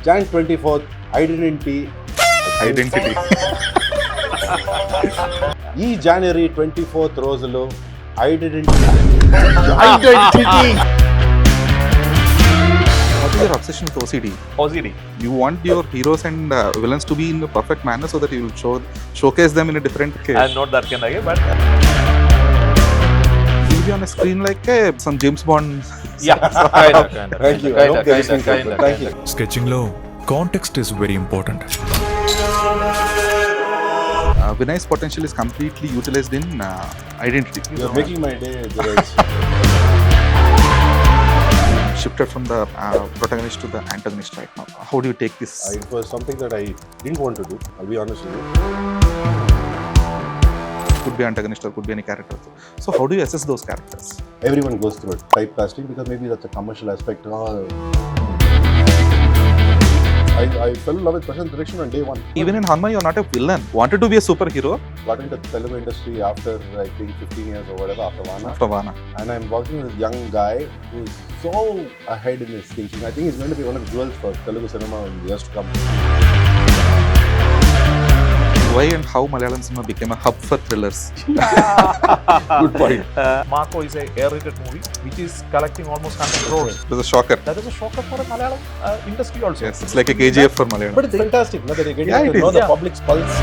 Jan 24th, Identity. ఈ జనవరి 24th రోజులో identity. What is your obsession with OCD? OCD. You want your heroes and villains to be in a perfect manner so that you will showcase them in a different case. I'm not that kind of guy, but You'll be on a screen like some James Bond. yeah, kind of. Thank you. I hope they're listening to us. Thank you. Sketching lo context is very important. Vinay's potential is completely utilized in identity. You're making my day, Dheeraj. Shifted from the protagonist to the antagonist right now. How do you take this? It was something that I didn't want to do. I'll be honest with you. Could be antagonist or could be any character. So how do you assess those characters? Everyone goes through it. Typecasting, because maybe that's a commercial aspect. I fell in love with Prashant's direction on day one. Even in Hanma, you're not a villain. Wanted to be a superhero. Got into the Telugu industry after, I think, 15 years or whatever, after Vana. After Vana. And I'm working with a young guy who's so ahead in his thinking. I think he's going to be one of the jewels for Telugu cinema in the years to come. Why and how Malayalam cinema became a hub for thrillers? Good point. Marco is a air-rated movie which is collecting almost 100 crores. It was a shocker. That is a shocker for the Malayalam industry also. Yes, it's like a KGF for Malayalam. But it's fantastic. Now that you're getting Yeah, to it know is. the Yeah. public's pulse.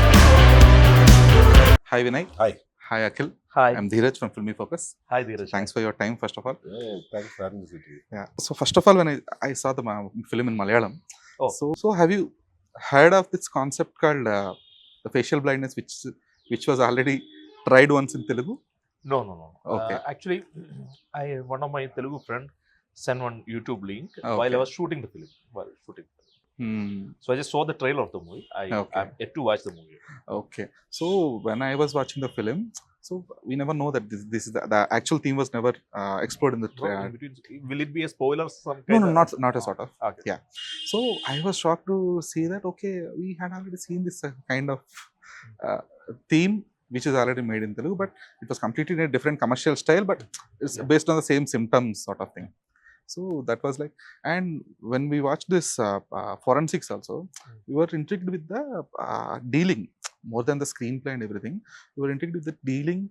Hi Vinay. Hi. Hi Akhil. Hi. I'm Dheeraj from Filmy Focus. Hi, Dheeraj. Thanks for your time, first of all. Yeah, thanks for having this with you. Yeah. So first of all, when I saw the film in Malayalam, Oh. so have you heard of this concept called the facial blindness, which was already tried once in Telugu? No. Okay. Actually, one of my Telugu friend sent one YouTube link Okay. while I was shooting the film. So I just saw the trailer of the movie. Okay. I'm yet to watch the movie. Okay. So when I was watching the film, so we never know that this is the actual theme was never explored in the trailer. Will it be a spoiler? No, not a sort of. Okay. Yeah. So I was shocked to see that, okay, we had already seen this kind of theme which is already made in Telugu, but it was completely in a different commercial style, but it's based on the same symptoms sort of thing. So that was like, and when we watched this forensics also, we were intrigued with the dealing more than the screenplay and everything. We were intrigued with the dealing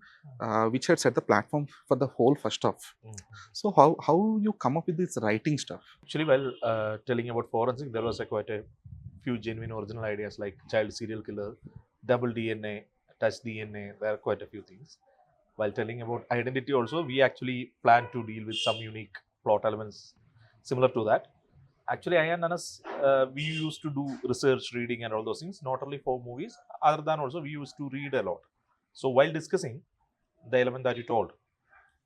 which had set the platform for the whole first half. So how you come up with this writing stuff? Actually, while telling about forensic, there was quite a few genuine original ideas like child serial killer, double DNA, touch DNA. There are quite a few things. While telling about identity also, we actually plan to deal with some unique plot elements similar to that. Actually, I and Anas, we used to do research, reading and all those things, not only for movies, other than also we used to read a lot. So while discussing the element that you told,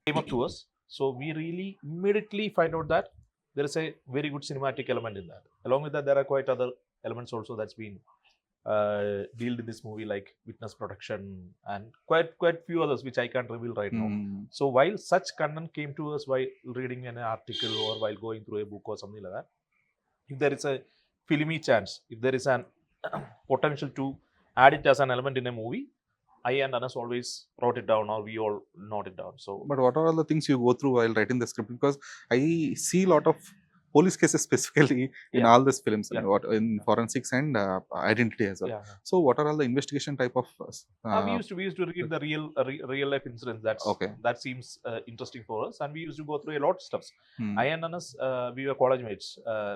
came up to us. So we really immediately find out that there is a very good cinematic element in that. Along with that, there are quite other elements also that's been dealt in this movie, like witness protection and quite few others which I can't reveal right now. So while such content came to us while reading an article or while going through a book or something like that, if there is a filmy chance, if there is an potential to add it as an element in a movie, I and Anas always wrote it down, or we all note it down. So But what are all the things you go through while writing the script? Because I see a lot of police cases specifically in Yeah. all these films, Yeah. in forensics and identity as well. yeah. So what are all the investigation type of We used to read the real life incidents. Okay. That seems interesting for us, and we used to go through a lot of stuff. hmm. I and Anas, we were college mates,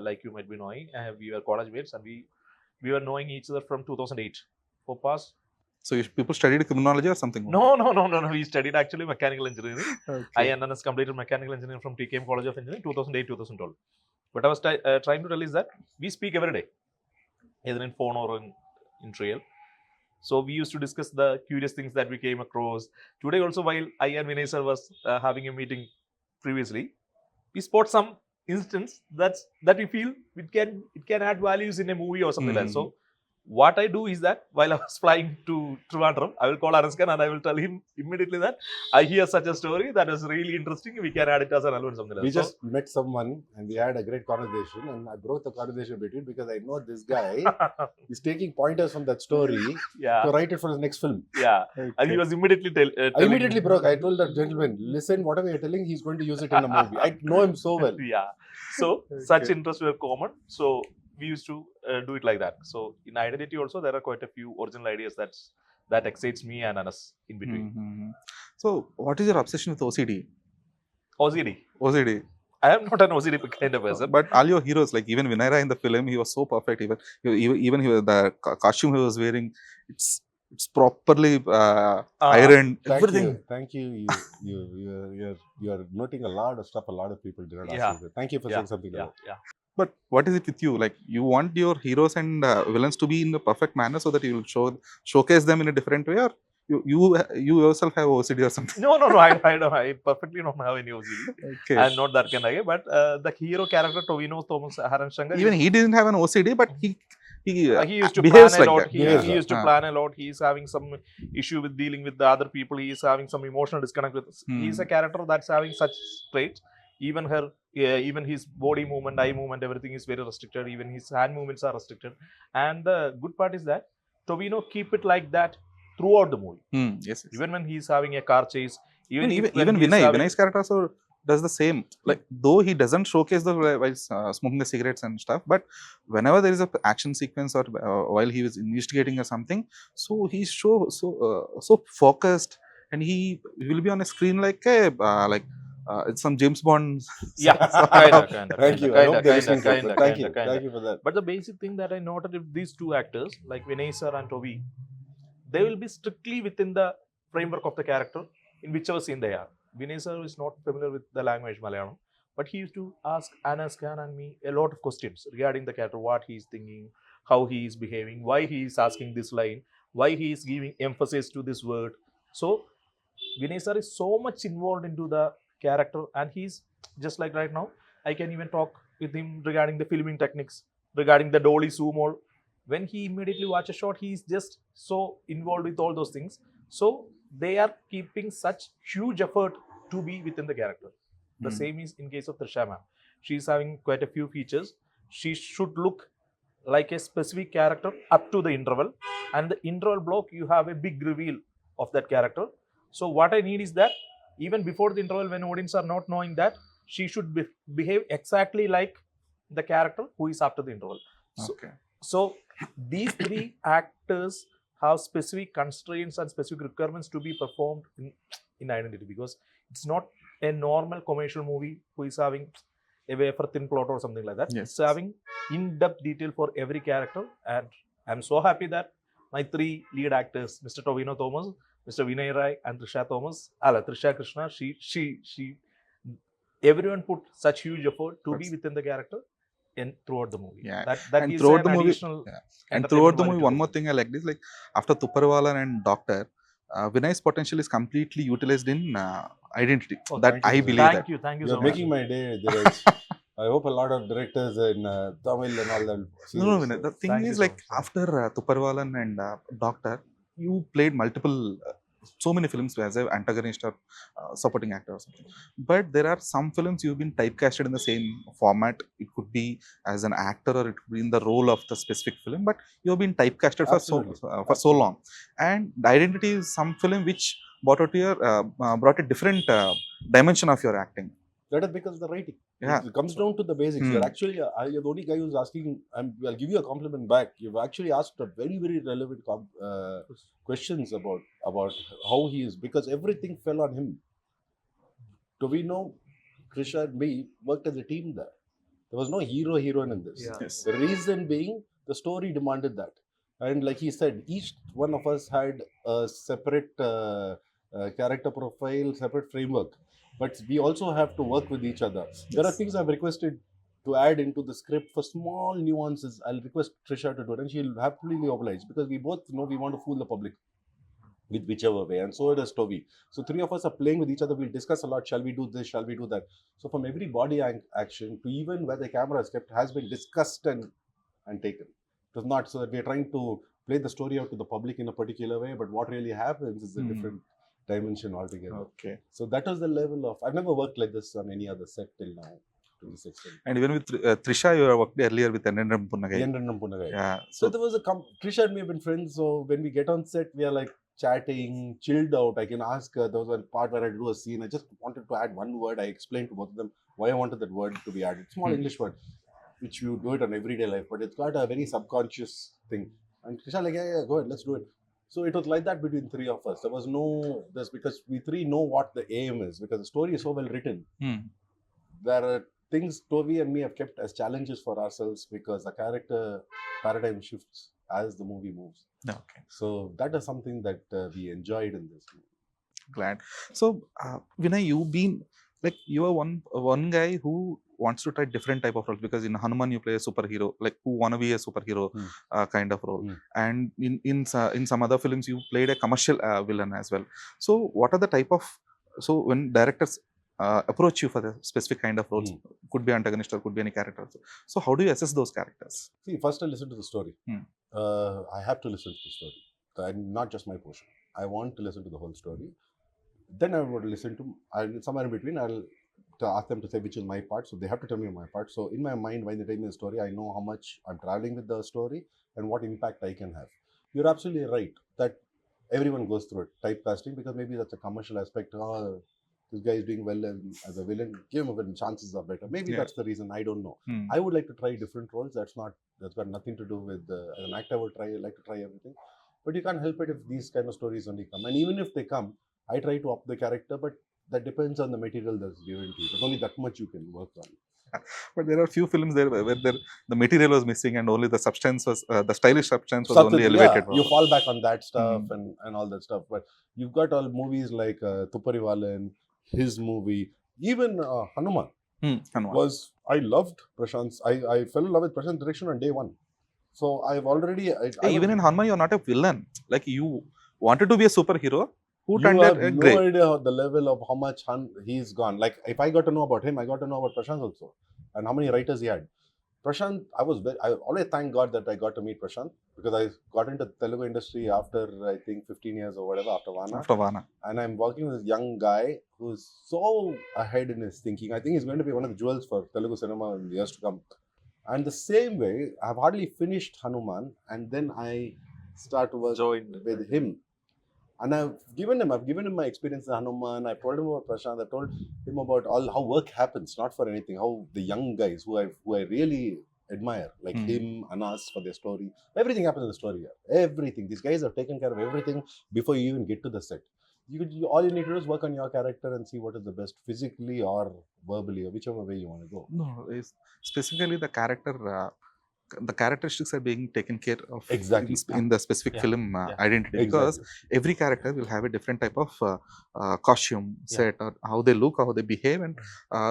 like you might be knowing. We were college mates, and we were knowing each other from 2008. For past So people studied criminology or something? no. We studied actually mechanical engineering. Okay. I and Anas completed mechanical engineering from TKM College of Engineering 2008-2012. What I was trying to tell is that we speak every day, either in phone or in trail. So we used to discuss the curious things that we came across. Today also, while I and Vinay sir was having a meeting previously, we spot some instance that we feel it can add values in a movie or something like that. So what I do is that while I was flying to Trivandrum, I will call Araskan and I will tell him immediately that I hear such a story that is really interesting. We can add it as an element, something like We that. just met someone and we had a great conversation, and I broke the conversation between because I know this guy is taking pointers from that story yeah, to write it for his next film. yeah. And he was immediately I telling immediately broke. I told that gentleman, listen, whatever you're telling, he's going to use it in a movie. I know him so well. Yeah. So such interests were common. So we used to do it like that. So in identity also there are quite a few original ideas that excites me and Anas in between. Mhm. So, what is your obsession with OCD? OCD. OCD. I am not an OCD kind of person. But all your heroes, like even Vinay Rai in the film, he was so perfect. Even the costume he was wearing, it's properly ironed. Thank Everything. you. Thank you. You're noting a lot of stuff a lot of people did not Yeah. ask you. Thank you for saying something like that. Yeah. But what is it with you? Like you want your heroes and villains to be in a perfect manner so that you will showcase them in a different way, or you yourself have OCD or something? No. I perfectly don't have any OCD. Okay. I'm not that kind of guy. But the hero character Tovino Thomas Haran Shankar. Even he didn't have an OCD, but he he used to behaves plan a like lot. that. He used to plan a lot. He is having some issue with dealing with the other people. He is having some emotional disconnect with. He is a character that's having such traits. Even even his body movement, eye movement, everything is very restricted. Even his hand movements are restricted. And the good part is that Tovino keep it like that throughout the movie. Yes. Even when he's having a car chase, Even Vinay's character also does the same. Like though he doesn't showcase the while smoking the cigarettes and stuff, but whenever there is a action sequence or while he was investigating or something, so he's so focused, and he will be on a screen like it's some James Bond. kind of. Thank you. I hope they're listening to it. Thank you. Thank you for that. But the basic thing that I noted with these two actors, like Vinay sir and Toby, they will be strictly within the framework of the character in whichever scene they are. Vinay sir is not familiar with the language Malayalam, but he used to ask Anas Khan and me a lot of questions regarding the character, what he is thinking, how he is behaving, why he is asking this line, why he is giving emphasis to this word. So Vinay sir is so much involved into the character, and he's just like right now, I can even talk with him regarding the filming techniques, regarding the dolly sumo. When he immediately watch a shot, he's just so involved with all those things. So they are keeping such huge effort to be within the character. The same is in case of Trisha ma'am. She's having quite a few features. She should look like a specific character up to the interval, and the interval block you have a big reveal of that character. So what I need is that even before the interval, when audience are not knowing that, she should behave exactly like the character who is after the interval. So these three actors have specific constraints and specific requirements to be performed in identity, because it's not a normal commercial movie who is having a wafer thin plot or something like that. Yes. It's having in-depth detail for every character, and I'm so happy that my three lead actors, Mr. Tovino Thomas, Mr. Vinay Rai, and Trisha Krishna, she everyone put such huge effort to be within the character throughout the movie. Yeah. That And is throughout an the movie, additional and throughout the entertainment movie, value one to more the thing I like this, like after Tupperwala and Doctor, Vinay's potential is completely utilized in Identity. Oh, that thank you, I sir. believe movie. that. Thank you You're so making much. my day, Dheeraj. I hope a lot of directors in Tamil and all that. No, Vinay. The thing Thank you is, so like much. after Tupperwalan and Doctor, you played so many films as an antagonist or supporting actor or something. But there are some films you've been typecasted in the same format. It could be as an actor or it could be in the role of the specific film. But you've been typecasted Absolutely. for so long. And the Identity is some film which brought a different dimension of your acting. That is because of the writing. Yeah. It comes down to the basics. You're actually, you're the only guy who's asking, I'll give you a compliment back. You've actually asked a very, very relevant questions about how he is, because everything fell on him. Tovino, Trisha and me worked as a team there. There was no hero-heroine in this. Yeah. Yes. The reason being, the story demanded that. And like he said, each one of us had a separate character profile, separate framework. But we also have to work with each other. There are things I've requested to add into the script for small nuances. I'll request Trisha to do it, and she'll happily oblige, because we both know we want to fool the public with whichever way, and so does Toby. So three of us are playing with each other. We'll discuss a lot. Shall we do this? Shall we do that? So from every body action to even where the camera is kept has been discussed and taken. It was not so that we're trying to play the story out to the public in a particular way, but what really happens is a different dimension altogether. Okay. So that was the level of, I've never worked like this on any other set till now, to this extent. And even with Trisha, you worked earlier with Ennennam Punnagai. Yeah. So there was Trisha and me have been friends, so when we get on set, we are like chatting, chilled out. I can ask her, there was one part where I do a scene, I just wanted to add one word. I explained to both of them why I wanted that word to be added. Small English word. which you do it on everyday life, but it's got a very subconscious thing. And Trisha like, yeah, go ahead, let's do it. So it was like that between three of us. There was no this because we three know what the aim is because the story is so well written. There are things Toby and me have kept as challenges for ourselves because the character paradigm shifts as the movie moves. Okay. So that is something that we enjoyed in this movie. Glad. So, Vinay, you are one guy who wants to try different type of roles, because in Hanuman you play a superhero, like who wanna be a superhero kind of role, and in some other films you played a commercial villain as well. So, what are the type of, so when directors approach you for the specific kind of roles, could be antagonist or could be any character. So how do you assess those characters? See, first I listen to the story. I have to listen to the story, and not just my portion. I want to listen to the whole story. Then I would listen to, somewhere in between, I'll ask them to say which is my part. So they have to tell me my part. So in my mind, when they tell me the story, I know how much I'm traveling with the story and what impact I can have. You're absolutely right that everyone goes through it, typecasting, because maybe that's a commercial aspect. Oh, this guy is doing well as a villain, give him a villain, chances are better. Maybe that's the reason, I don't know. I would like to try different roles. That's got nothing to do with, as an actor I would like to try everything. But you can't help it if these kind of stories only come. And even if they come, I try to up the character, but that depends on the material that's given to you. There's only that much you can work on. But there are few films there where the material was missing and only the substance was, the stylish substance was only elevated. Yeah, you fall back on that stuff and all that stuff. But you've got all movies like Tuparivalan, his movie, even Hanuman. Was, I loved Prashant's, I fell in love with Prashant's direction on day one. So I've already... even in Hanuman, you're not a villain. Like you wanted to be a superhero. Who you have no idea the level of how much he's gone. Like, if I got to know about him, I got to know about Prashant also. And how many writers he had. Prashant, I always thank God that I got to meet Prashant, because I got into the Telugu industry after, I think, 15 years or whatever, after Vana. And I'm working with this young guy who's so ahead in his thinking. I think he's going to be one of the jewels for Telugu cinema in the years to come. And the same way, I've hardly finished Hanuman, and then I start work with him. And I've given him my experience in Hanuman. I told him about Prashant. I told him about how work happens, not for anything. How the young guys who I really admire, like him, Anas, for their story. Everything happens in the story here. Everything. These guys have taken care of everything before you even get to the set. All you need to do is work on your character and see what is the best, physically or verbally, or whichever way you want to go. No, it's specifically the character. The characteristics are being taken care of in the specific film identity, because every character will have a different type of costume set, or how they look, how they behave, and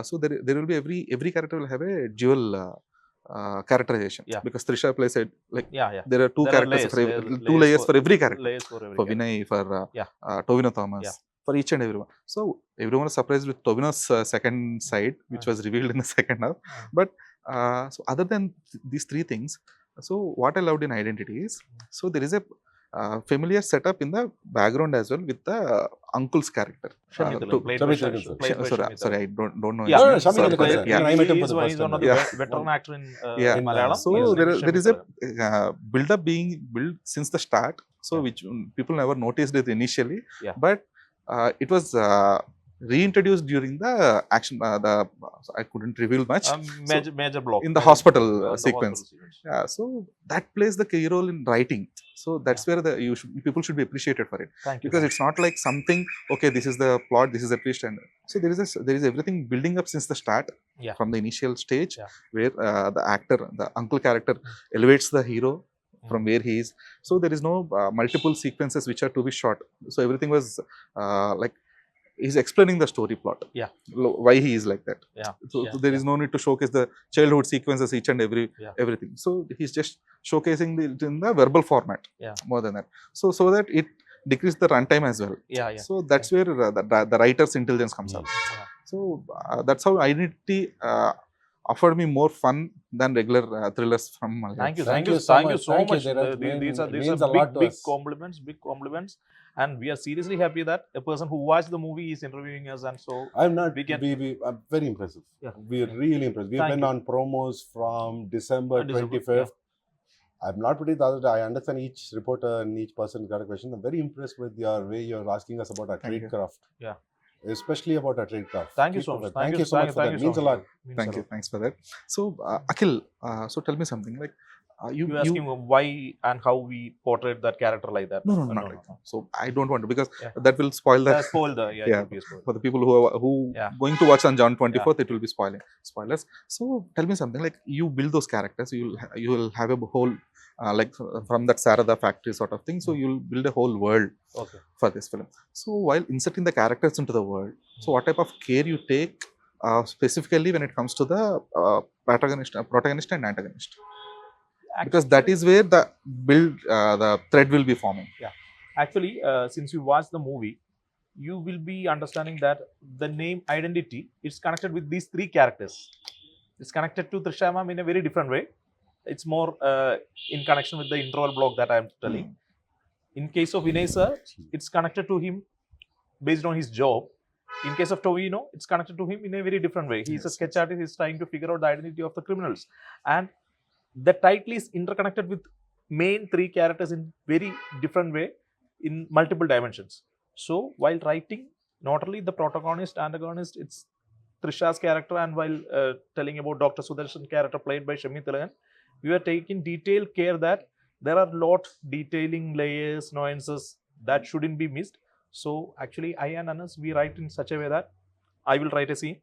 so there will be every character will have a dual characterization, because Trisha plays it like there are two characters, two layers for every character, for Vinay, for Tovino Thomas, for each and everyone. So everyone was surprised with Tovino's second side, which was revealed in the second half. But so other than these three things, so what I loved in Identity is, so there is a familiar setup in the background as well with the uncle's character. Sorry, I don't know. He's one of the veteran actor in Malayalam. So there is a build-up being built since the start, so which people never noticed it initially, but it was reintroduced during the action. I couldn't reveal much. Major block in the hospital sequence. Yeah, so that plays the key role in writing. So that's where people should be appreciated for it. Because it's not like something. Okay, this is the plot. This is the twist, and so there is everything building up since the start, from the initial stage, where the uncle character, elevates the hero from where he is. So there is no multiple sequences which are to be shot. So everything was like, he's explaining the story plot. Why he is like that. So there is no need to showcase the childhood sequences, each and everything. So he's just showcasing it in the verbal format. More than that. So that it decreases the runtime as well. So that's where the writer's intelligence comes out. So that's how Identity offered me more fun than regular thrillers from Malayalam. Thank you so much. These are big compliments. And we are seriously happy that a person who watched the movie is interviewing us, and so I'm very impressive. We are really impressed. We've been on promos from December 25th. I'm not putting the other day. I understand each reporter and each person got a question. I'm very impressed with your way you're asking us about our trade craft. especially about our trade craft. Thank you Keep so up much. it. Thank you so much for that. Means a lot. Thank you. Thanks for that. So, Akhil, so tell me something like You asking why and how we portrayed that character like that? No, not like that. So I don't want to, because Yeah. that will spoil that. Spoil the Yeah. It will be a spoil. For the people who Yeah. going to watch on John 24th, it will be spoilers. So tell me something like, you build those characters, you will have a whole like from that Sarada factory sort of thing. So you'll build a whole world Okay. for this film. So while inserting the characters into the world, so what type of care you take specifically when it comes to the protagonist and antagonist? Because that is where the the thread will be forming. Actually, since you watch the movie, you will be understanding that the name identity is connected with these three characters. It's connected to Trisha ma'am in a very different way. It's more in connection with the interval block that I'm telling. In case of Vinay sir, it's connected to him based on his job. In case of Tovino, it's connected to him in a very different way. He's a sketch artist. He's trying to figure out the identity of the criminals, and the title is interconnected with main three characters in very different way in multiple dimensions. So while writing, not only the protagonist, antagonist, it's Trisha's character, and while telling about Dr. Sudarshan character played by Shami Tilagan, we are taking detailed care that there are lot detailing layers, nuances that shouldn't be missed. So actually, I and Anas, we write in such a way that I will write a scene.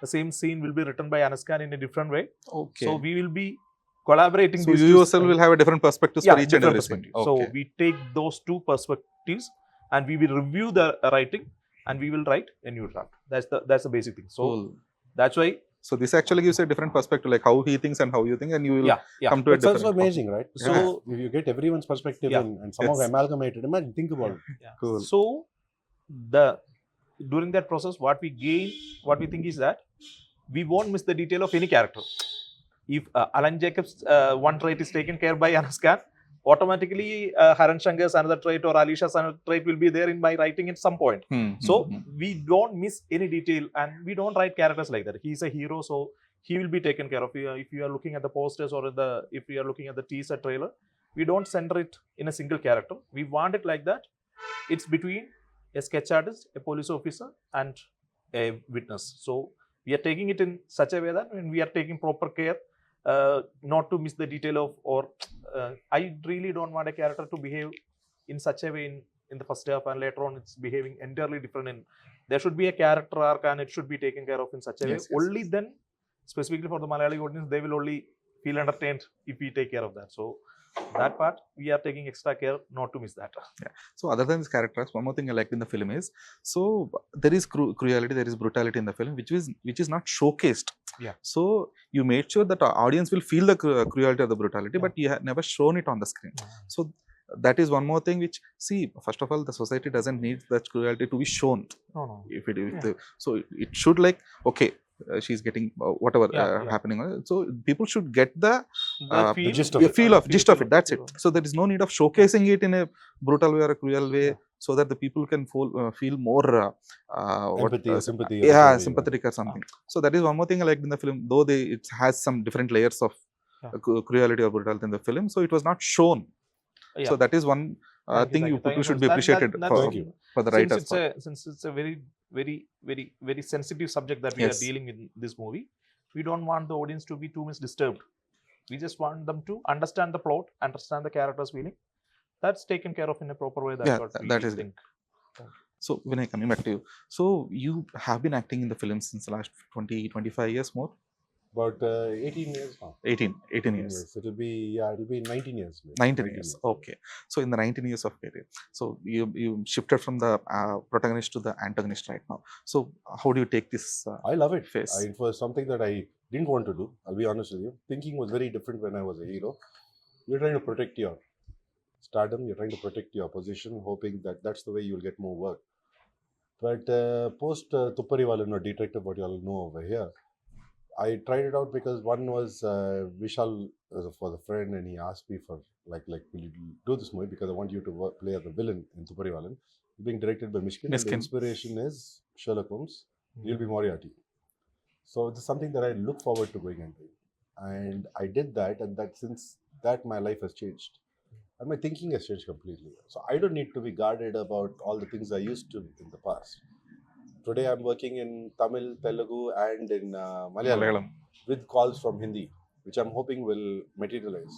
The same scene will be written by Anaskan in a different way. Okay. So we will be collaborating. So you yourself will have a different perspectives for each and every scene. Okay. So we take those two perspectives and we will review the writing and we will write a new draft. That's the basic thing. So Cool. that's why. So this actually gives a different perspective, like how he thinks and how you think, and you will come to a It's different. also amazing, right? So if you get everyone's perspective and somehow amalgamated, imagine, think about it. Cool. So during that process, what we gain, what we think is that we won't miss the detail of any character. If Alan Jacobs' one trait is taken care by Anas Khan, automatically Haran Shankar's another trait or Alisha's another trait will be there in my writing at some point. So we don't miss any detail, and we don't write characters like that. He's a hero, so he will be taken care of. If you are looking at the posters or if we are looking at the teaser trailer, we don't center it in a single character. We want it like that. It's between a sketch artist, a police officer, and a witness. So we are taking it in such a way that when we are taking proper care, not to miss the detail of, or I really don't want a character to behave in such a way in the first half, and later on it's behaving entirely different. And there should be a character arc, and it should be taken care of in such a way. Only then, specifically for the Malayali audience, they will only feel entertained if we take care of that. So that part we are taking extra care not to miss that. So other than these characters, one more thing I liked in the film is, so there is cruelty, there is brutality in the film, which is not showcased. So you made sure that our audience will feel the cruelty or the brutality, but you have never shown it on the screen. So that is one more thing which, see, first of all, the society doesn't need that cruelty to be shown. No. So it should, like, okay, she's getting whatever happening. So people should get the gist of it. That's it. So there is no need of showcasing it in a brutal way or a cruel way, so that the people can feel more empathy or sympathy. Sympathetic or something. So that is one more thing I liked in the film, though it has some different layers of cruelty or brutality in the film. So it was not shown. So that is one thing people should be appreciated for the writers. Since it's a very, very, very, very sensitive subject that we are dealing with in this movie, we don't want the audience to be too much disturbed. We just want them to understand the plot, understand the character's feeling. That's taken care of in a proper way. That's what we think. So Vinay, coming back to you. So you have been acting in the film since the last 20-25 years more? About 18 years now. 18 years. It'll be 19 years. 19 years. Okay. So in the 19 years of career, so you shifted from the protagonist to the antagonist right now. So how do you take this? I love it. Phase? It was something that I didn't want to do. I'll be honest with you. Thinking was very different when I was a hero. You're trying to protect your stardom. You're trying to protect your position, hoping that that's the way you'll get more work. But post Tupparivalan or Detective, what you all know over here, I tried it out because one was Vishal for the friend, and he asked me for like will you do this movie because I want you to play as the villain in Tupparivalan. Being directed by Mishkin. The inspiration is Sherlock Holmes. You'll be Moriarty. So it's something that I look forward to going and doing. And I did that, and since that my life has changed. And my thinking has changed completely. So I don't need to be guarded about all the things I used to in the past. today I'm working in Tamil, Telugu, and in Malayalam Malayalam. with calls from Hindi, which I'm hoping will materialize.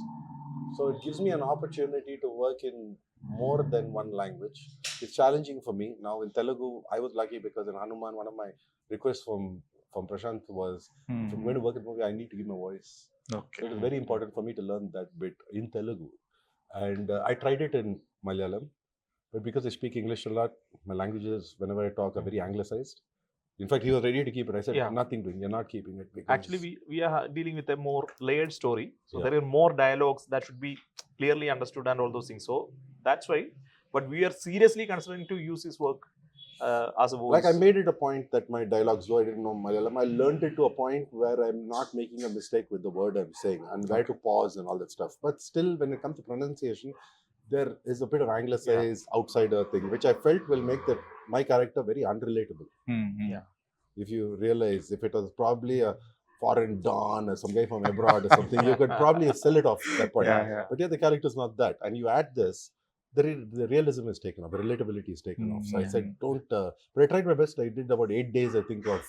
So it gives me an opportunity to work in more than one language. It's challenging for me. Now in Telugu, I was lucky because in Hanuman, one of my requests from Prashant was, if I'm going to work in movie, I need to give my voice. Okay. So it was very important for me to learn that bit in Telugu. And I tried it in Malayalam, but because I speak English a lot, my languages, whenever I talk, are very anglicized. In fact, he was ready to keep it. I said, Yeah. nothing doing. You're not keeping it. Because Actually, we are dealing with a more layered story. So Yeah. there are more dialogues that should be clearly understood and all those things. So that's why. But we are seriously considering to use his work as a voice. Like I made it a point that my dialogues, though I didn't know Malayalam, I learned it to a point where I'm not making a mistake with the word I'm saying and where to pause and all that stuff. But still, when it comes to pronunciation, there is a bit of anglicized outsider thing, which I felt will make my character very unrelatable. Yeah. If you realize, if it was probably a foreign don or some guy from abroad or something, you could probably sell it off that point. Yeah. But the character is not that. And you add this, the realism is taken off, the relatability is taken off. So I said, don't. But I tried my best. I did about 8 days, I think, of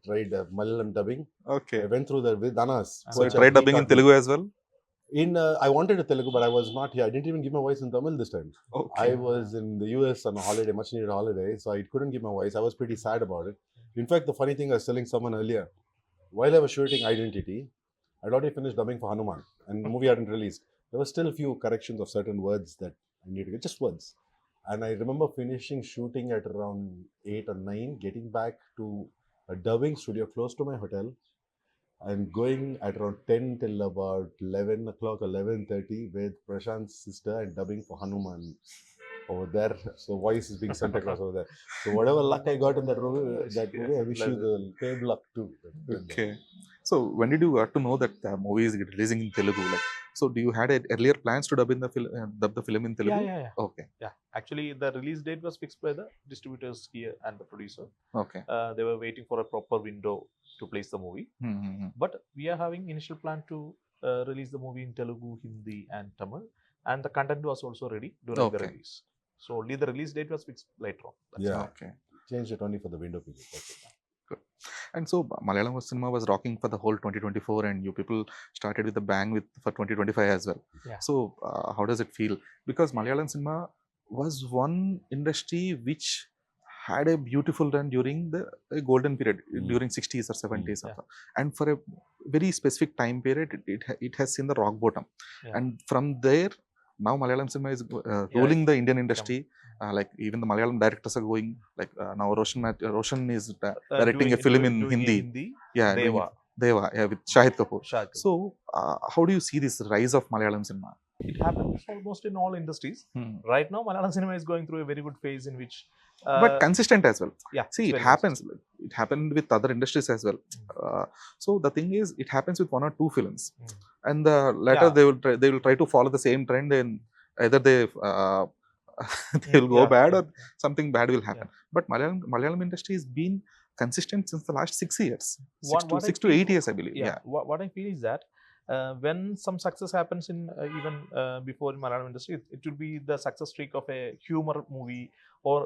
tried Malayalam dubbing. Okay. I went through the with Danas. So you tried dubbing in Telugu as well? I wanted a Telugu, but I was not here. I didn't even give my voice in Tamil this time. Okay. I was in the US on a holiday, much needed holiday, so I couldn't give my voice. I was pretty sad about it. In fact, the funny thing, I was telling someone earlier, while I was shooting Identity, I'd already finished dubbing for Hanuman, and the movie hadn't released. There were still a few corrections of certain words that I needed to get, just words. And I remember finishing shooting at around 8 or 9, getting back to a dubbing studio close to my hotel, and going at around 10 till about 11 o'clock, 11:30 with Prashant's sister and dubbing for Hanuman over there. So voice is being sent across over there. So whatever luck I got in that movie, I wish you the same luck too. Okay. So when did you got to know that the movie is releasing in Telugu? Like, so do you had earlier plans to dub the film in Telugu? Yeah. Okay. Yeah. Actually, the release date was fixed by the distributors here and the producer. Okay. They were waiting for a proper window to place the movie. But we are having initial plan to release the movie in Telugu, Hindi, and Tamil, and the content was also ready during the release. So only the release date was fixed later on. Yeah. Okay. Changed it only for the window period. That's it. Good. And so Malayalam cinema was rocking for the whole 2024, and you people started with a bang for 2025 as well. Yeah. So how does it feel? Because Malayalam cinema was one industry which had a beautiful run during the golden period, during 60s or 70s. Yeah. And for a very specific time period, it has seen the rock bottom. Yeah. And from there, now Malayalam cinema is ruling the Indian industry. Like even the Malayalam directors are going, like now Roshan is directing a film in Hindi. Yeah, Deva, yeah, with Shahid Kapoor. So how do you see this rise of Malayalam cinema? It happens almost in all industries. Right now, Malayalam cinema is going through a very good phase in which... but consistent as well. Yeah. See, it happens. It happened with other industries as well. So the thing is, it happens with one or two films. And later they will try to follow the same trend, and either they will go bad or something bad will happen. But Malayalam industry has been consistent since the last 6 years. 6 to 8 years, I believe. Yeah. What I feel is that when some success happens in even before in Malayalam industry, it will be the success streak of a humor movie or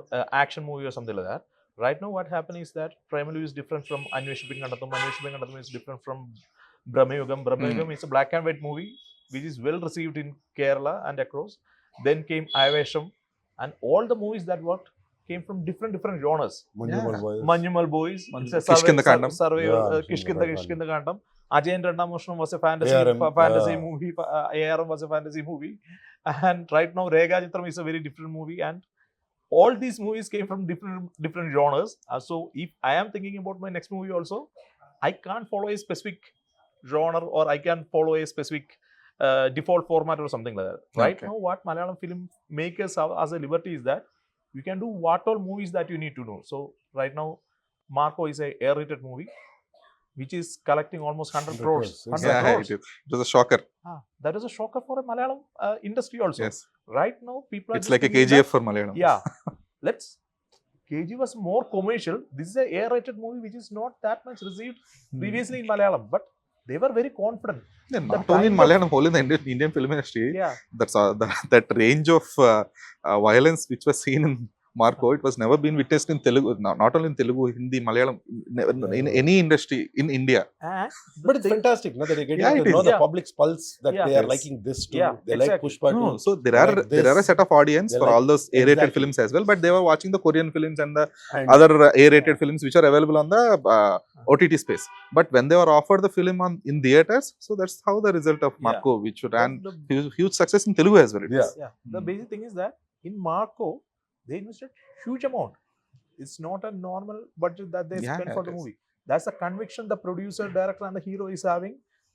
action movie or something like that. Right now, what happened is that Primal is different from Anveshapin Kandatham. Anveshapin Kandatham is different from Brahmayugam. Brahmayugam is a black and white movie which is well received in Kerala and across. Then came Ayavesham, and all the movies that worked came from different genres. Manjumal Boys, Kishkinda Kandam. Ajayan Randamosham was a fantasy movie. ARM was a fantasy movie. And right now, Rega Chitram is a very different movie. And all these movies came from different genres. So if I am thinking about my next movie also, I can't follow a specific genre, or I can follow a specific default format or something like that. Right now, what Malayalam film makers have as a liberty is that you can do what all movies that you need to know. So right now, Marco is a R-rated movie, which is collecting almost 100 crores. 100 crores. It was a shocker. That is a shocker for a Malayalam industry also. Yes. Right now, people are... It's like a KGF for Malayalam. Yeah. KG was more commercial. This is a R-rated movie which is not that much received previously in Malayalam. But they were very confident. Yeah, not only in Malayalam, whole in the Indian film industry. Yeah. That's that range of violence which was seen in Marco. It was never been witnessed in Telugu, not only in Telugu, Hindi, Malayalam, in any industry in India. And But it's fantastic, no, that they're getting Yeah, to it is. know the Yeah. public's pulse, that Yeah. they are Yes. liking this too. Yeah, They like exactly. Pushpa No, too. so there They are like there are a this. set of audience They for like- all those A-rated exactly. films as well, but they were watching the Korean films and the And other A-rated films which are available on the OTT space. But when they were offered the film in theaters, so that's how the result of Yeah. Marco, which ran The huge success in Telugu as well. It Yeah. was. Yeah, the basic thing is that in Marco, they invested huge amount. It's not a normal budget that they Yeah, spend for the it is. movie. That's the conviction the producer, director, and the hero is having.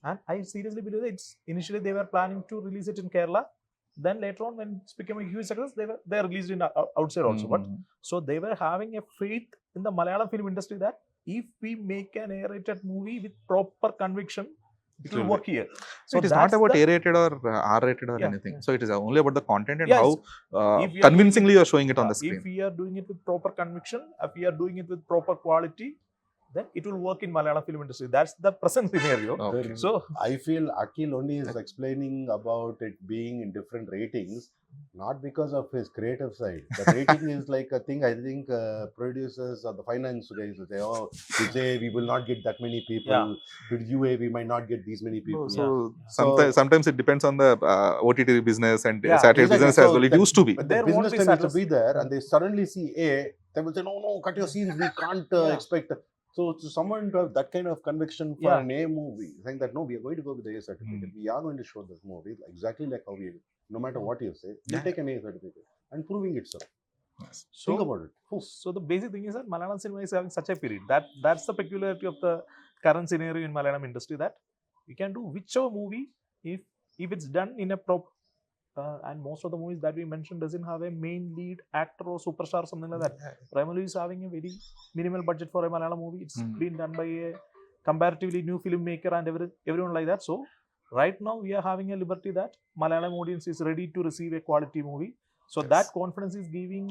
And I seriously believe that it's initially they were planning to release it in Kerala. Then later on, when it's become a huge success, they released it outside also. But so they were having a faith in the Malayalam film industry that if we make an A-rated movie with proper conviction, it will work here. So it is not that's about the- A-rated or R-rated or Yeah, anything. yeah. So it is only about the content and Yes. how If we are convincingly you are showing it on Yeah, the screen. If we are doing it with proper conviction, if we are doing it with proper quality, then it will work in Malayalam film industry. That's the present scenario. Okay. So I feel Akhil only is explaining about it being in different ratings, not because of his creative side. The rating is like a thing I think producers or the finance guys will say, oh, with A we will not get that many people. Yeah. With UA we might not get these many people. So So- sometimes it depends on the OTT business and Yeah, satellite Exactly. business as So well. It that- used to be. But There the won't business be time used to satis- be there, and they suddenly see A, they will say, no, cut your scenes, we can't Yeah. expect. So to someone to have that kind of conviction for Yeah. an A movie, saying that no, we are going to go with the A certificate. We are going to show this movie exactly like how we, no matter what you say, we Yeah. take an A certificate and proving it so. So, Think about it. so the basic thing is that Malayalam cinema is having such a period. That's the peculiarity of the current scenario in Malayalam industry, that you can do whichever movie if it's done in a prop. And most of the movies that we mentioned doesn't have a main lead actor or superstar or something like that. Primarily is having a very minimal budget for a Malayalam movie. It's been done by a comparatively new filmmaker and everyone like that. So right now we are having a liberty that Malayalam audience is ready to receive a quality movie. So that confidence is giving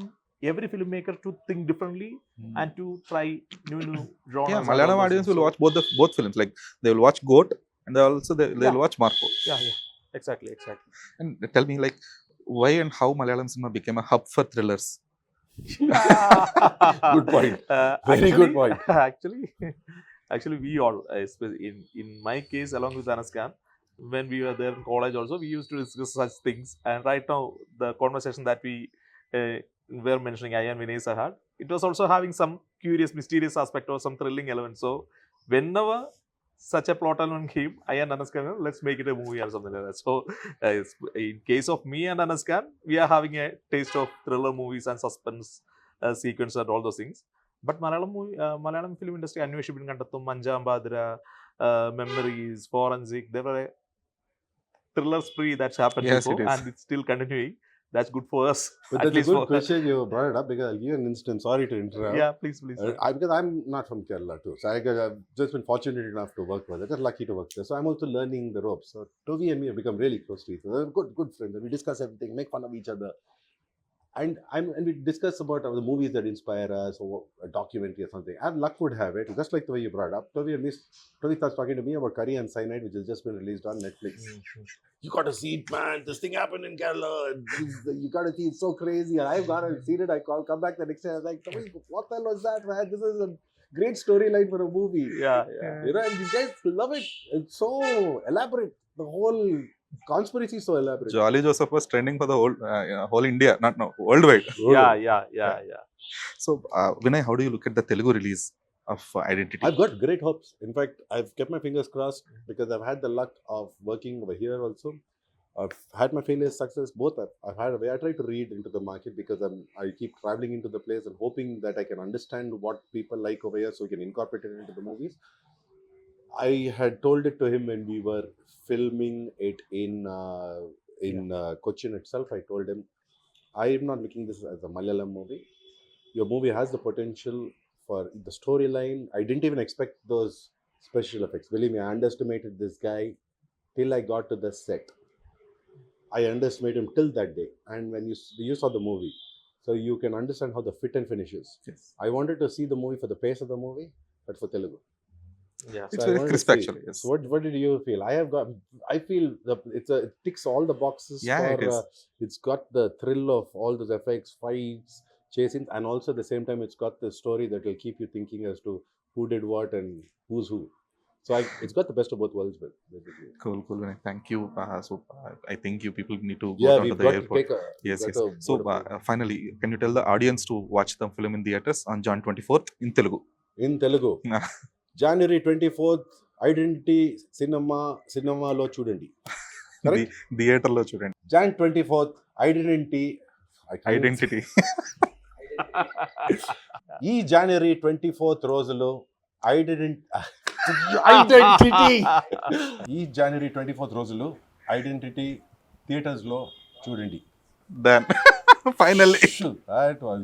every filmmaker to think differently and to try new genres. Yeah, and Malayalam all those audience things. will watch both films. Like they will watch Goat and they'll Yeah. watch Marco. Yeah, exactly. And tell me, like, why and how Malayalam cinema became a hub for thrillers? Good point. Very good point. Actually, we all, especially in my case, along with Anas Khan, when we were there in college, also we used to discuss such things. And right now, the conversation that we were mentioning, I and Vinay had, it was also having some curious, mysterious aspect or some thrilling element. So, whenever such a plot element came, I and Anas Khan, let's make it a movie or something like that. So, in case of me and Anas Khan, we are having a taste of thriller movies and suspense sequence and all those things. But Malayalam film industry, Anveshipin Kandattum, Manjam Badra, Memories, Forensic, there were a thriller spree that's happened Yes, before, it is. and it's still continuing. That's good for us. But at that's a least good for question you brought it up, because I'll give you an instance. Sorry to interrupt. Yeah, please. Because I'm not from Kerala too. So I've just been fortunate enough to work with it. Just lucky to work there. So I'm also learning the ropes. So Toby and me have become really close to each other. We're good friends. And we discuss everything, make fun of each other. And we discuss about the movies that inspire us, or a documentary or something. And luck would have it, just like the way you brought up, Toby starts talking to me about Curry and Cyanide, which has just been released on Netflix. You got to see it, man. This thing happened in Kerala. You got to see it. So crazy. And I've got to see it. Come back the next day. I was like, what the hell was that, man? This is a great storyline for a movie. Yeah. You know, and these guys love it. It's so elaborate. The whole conspiracy is so elaborate. Jolly Joseph was trending for the whole India, worldwide. Yeah. So, Vinay, how do you look at the Telugu release of Identity? I've got great hopes. In fact, I've kept my fingers crossed because I've had the luck of working over here also. I've had my failures, success, both. I've had a way. I try to read into the market because I keep traveling into the place and hoping that I can understand what people like over here so we can incorporate it into the movies. I had told it to him when we were filming it in Cochin itself. I told him, I am not looking this as a Malayalam movie. Your movie has the potential for the storyline. I didn't even expect those special effects. Believe me, I underestimated this guy till I got to the set. I underestimated him till that day. And when you saw the movie, so you can understand how the fit and finish is. Yes. I wanted to see the movie for the pace of the movie, but for Telugu. Yeah. It's I very wanted to crisp, see. actually. Yes. So what did you feel? I feel it ticks all the boxes. Yeah, it is. It's got the thrill of all those effects, fights, chase scenes, and also at the same time it's got the story that will keep you thinking as to who did what and who's who. So it's got the best of both worlds, but basically. Cool. Vinay. Thank you. So I think you people need to go Yeah, down to we've the got airport. to take a. Yes, got yes. to So board a flight. finally, can you tell the audience to watch the film in theaters on Jan 24th in Telugu? In Telugu, January 24th, Identity సినిమాలో చూడండి. Correct? Theatre లో చూడండి. Jan 24th, Identity. Identity. ఈ January 24th రోజులో identity ఈ January 24th రోజులో identity theatres లో చూడండి. Then finally. That was